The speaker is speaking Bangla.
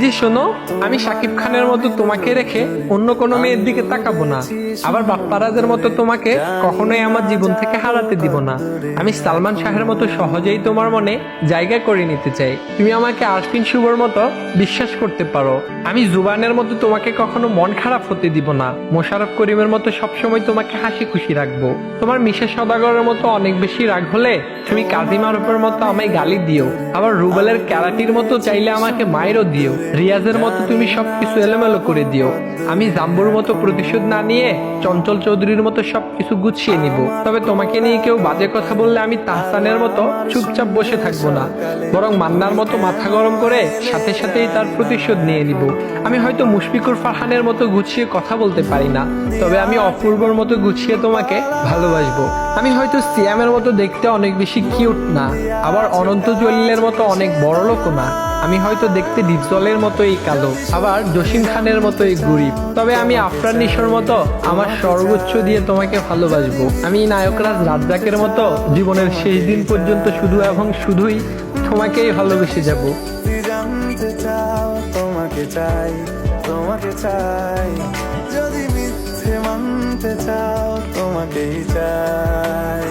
যে শোনো, আমি শাকিব খানের মতো তোমাকে রেখে অন্য কোনো মেয়ের দিকে তাকাবো না, আবার বাপ্পারাজের মতো তোমাকে কখনোই আমার জীবন থেকে হারাতে দিব না। আমি সালমান শাহের মতো সহজেই তোমার মনে জায়গা করে নিতে চাই। তুমি আমাকে আরফিন শুভর মতো বিশ্বাস করতে পারো। আমি জুবানের মতো তোমাকে কখনো মন খারাপ হতে দিব না। মোশাররফ করিমের মতো সবসময় তোমাকে হাসি খুশি রাখবো। তোমার মিশা সওদাগরের মতো অনেক বেশি রাগ হলে তুমি কাজী মারুফের মতো আমায় গালি দিও, আবার রুবেলের ক্যারাটির মতো চাইলে আমাকে মায়েরও দিও। রিয়াজের মতো তুমি সবকিছু এলোমেলো করে দিও। আমি জাম্বুর মতো প্রতিশোধ না নিয়ে চঞ্চল চৌধুরীর মতো সবকিছু গুছিয়ে নিব। তবে তোমাকে নিয়ে কেউ বাজে কথা বললে আমি তাহসানের মতো চুপচাপ বসে থাকবো না, বরং মান্নার মতো মাথা গরম করে সাথে সাথেই তার প্রতিশোধ নিয়ে নিব। আমি হয়তো মুশফিকুর ফারহানের মতো গুছিয়ে কথা বলতে পারি না, তবে আমি অপূর্বর মতো গুছিয়ে তোমাকে ভালোবাসবো। আমি হয়তো সিয়ামের মতো দেখতে অনেক বেশি কিউট না, আবার অনন্ত জলিলের মতো অনেক বড় লোকও না। আমি হয়তো দেখতে ডিপজলের মতোই কালো, আবার জসিম খানের মতোই গরিব, তবে আমি আফরান নিশোর মতো আমার সর্বোচ্চ দিয়ে তোমাকে ভালোবাসবো। আমি নায়করাজ রাজ্জাকের মতো জীবনের শেষ দিন পর্যন্ত শুধু এবং শুধুই তোমাকেই ভালোবেসে যাব। জানতে চাও তোমাকে চাই, তোমাকে চাই, যদি মিথ্যে মানতে চাও তোমাকেই চাই।